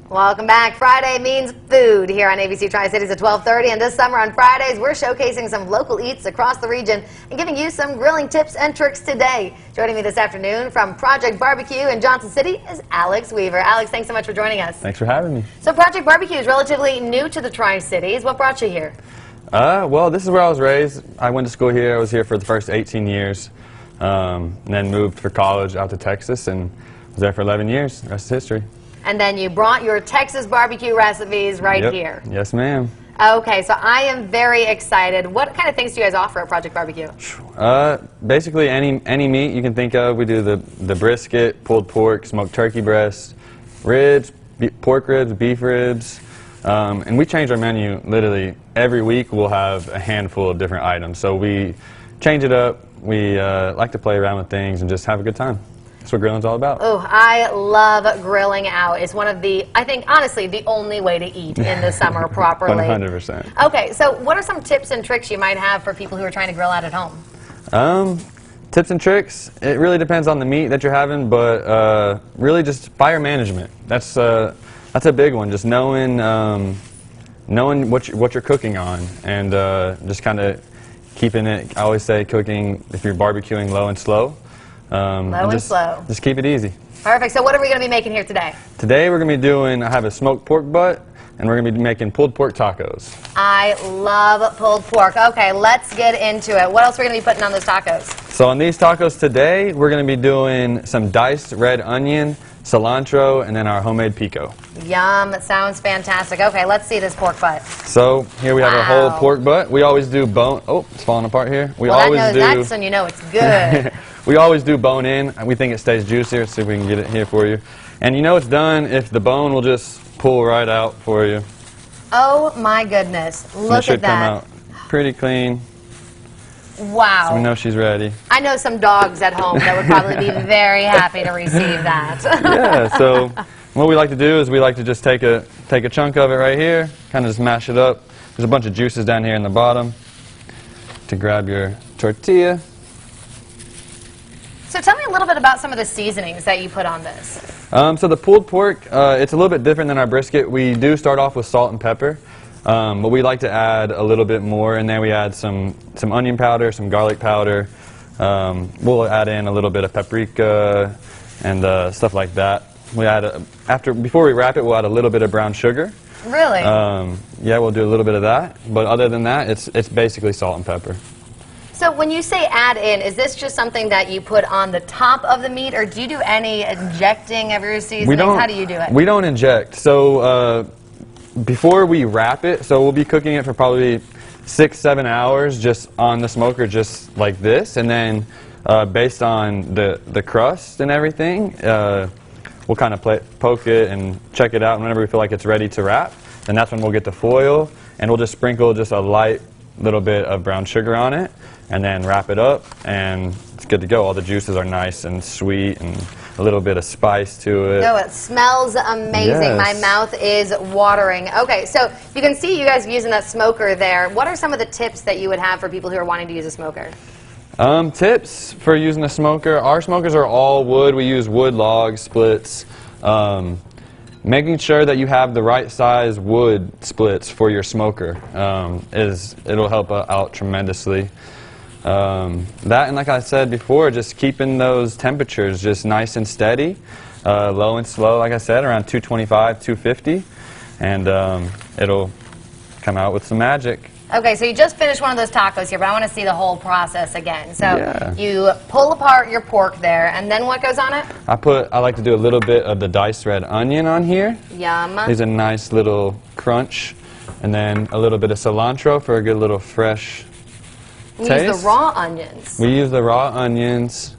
Welcome back. Friday means food here on ABC Tri-Cities at 12:30, and this summer on Fridays we're showcasing some local eats across the region and giving you some grilling tips and tricks today. Joining me this afternoon from Project BBQ in Johnson City is Alex Weaver. Alex, thanks so much for joining us. Thanks for having me. So Project BBQ is relatively new to the Tri-Cities. What brought you here? Well, this is where I was raised. I went to school here. I was here for the first 18 years, and then moved for college out to Texas and was there for 11 years. The rest is history. And then you brought your Texas barbecue recipes right here. Yes, ma'am. Okay, so I am very excited. What kind of things do you guys offer at Project BBQ? Basically any meat you can think of. We do the brisket, pulled pork, smoked turkey breast, ribs, pork ribs, beef ribs, and we change our menu literally every week. We'll have a handful of different items, so we change it up. We like to play around with things and just have a good time. That's what grilling's all about. Oh, I love grilling out. It's one of the, I think, honestly, the only way to eat in the summer properly. 100%. Okay, so what are some tips and tricks you might have for people who are trying to grill out at home? Tips and tricks, it really depends on the meat that you're having, but really just fire management. That's a big one, just knowing what you're cooking on, and just kind of keeping it, I always say cooking, if you're barbecuing, low and slow. Low and slow. Just keep it easy. Perfect. So what are we going to be making here today? Today we're going to be doing, I have a smoked pork butt, and we're going to be making pulled pork tacos. I love pulled pork. Okay, let's get into it. What else are we going to be putting on those tacos? So on these tacos today, we're going to be doing some diced red onion, cilantro, and then our homemade pico. Yum. That sounds fantastic. Okay, let's see this pork butt. So here we have a whole pork butt. We always do bone. Oh, it's falling apart here. That's when you know it's good. We always do bone in. We think it stays juicier. Let's see if we can get it here for you. And you know it's done if the bone will just pull right out for you. Oh my goodness. Look at that. It should come out pretty clean. Wow. So we know she's ready. I know some dogs at home that would probably be very happy to receive that. Yeah, so what we like to do is we like to just take a chunk of it right here, kind of just mash it up. There's a bunch of juices down here in the bottom to grab your tortilla. So tell me a little bit about some of the seasonings that you put on this. So the pulled pork, it's a little bit different than our brisket. We do start off with salt and pepper, but we like to add a little bit more, and then we add some onion powder, some garlic powder. We'll add in a little bit of paprika and stuff like that. We add before we wrap it, we'll add a little bit of brown sugar. Really? Yeah, we'll do a little bit of that, but other than that, it's basically salt and pepper. So when you say add in, is this just something that you put on the top of the meat, or do you do any injecting of your seasonings? How do you do it? We don't inject. So before we wrap it, so we'll be cooking it for probably 6-7 hours just on the smoker, just like this, and then based on the crust and everything, we'll kind of poke it and check it out, and whenever we feel like it's ready to wrap, then that's when we'll get the foil, and we'll just sprinkle just a light little bit of brown sugar on it, and then wrap it up, and it's good to go. All the juices are nice and sweet, and a little bit of spice to it. Oh, it smells amazing. Yes. My mouth is watering. Okay, so you can see you guys using that smoker there. What are some of the tips that you would have for people who are wanting to use a smoker? Tips for using a smoker. Our smokers are all wood. We use wood log splits. Making sure that you have the right size wood splits for your smoker it'll help out tremendously. That, and like I said before, just keeping those temperatures just nice and steady, low and slow, like I said, around 225, 250, and it'll come out with some magic. Okay, so you just finished one of those tacos here, but I want to see the whole process again. So yeah. You pull apart your pork there, and then what goes on it? I like to do a little bit of the diced red onion on here. Yum. There's a nice little crunch, and then a little bit of cilantro for a good little fresh taste. We use the raw onions. We use the raw onions.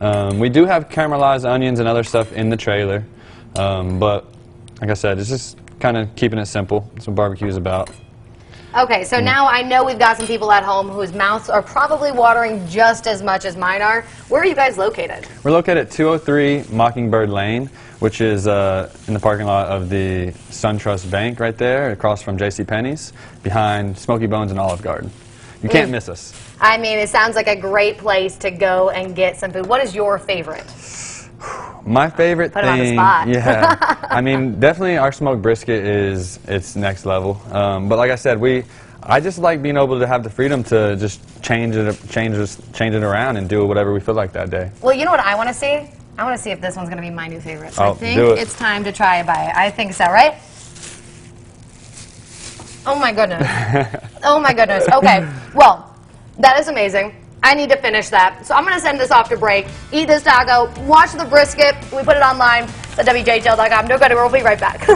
We do have caramelized onions and other stuff in the trailer, but like I said, it's just kind of keeping it simple. That's what barbecue is about. Okay, so now I know we've got some people at home whose mouths are probably watering just as much as mine are. Where are you guys located? We're located at 203 Mockingbird Lane, which is in the parking lot of the SunTrust Bank right there, across from JCPenney's, behind Smoky Bones and Olive Garden. You can't miss us. I mean, it sounds like a great place to go and get some food. What is your favorite? My favorite Put him on the thing, spot. yeah. I mean, definitely our smoked brisket is it's next level. But like I said, I just like being able to have the freedom to just change it around and do whatever we feel like that day. Well, you know what I want to see? I want to see if this one's going to be my new favorite. So I think do it. it's time to try a bite. I think so, right? Oh my goodness. Oh my goodness. Okay. Well, that is amazing. I need to finish that. So I'm going to send this off to break. Eat this taco. Watch the brisket. We put it online at WJHL.com. Don't go anywhere. We'll be right back.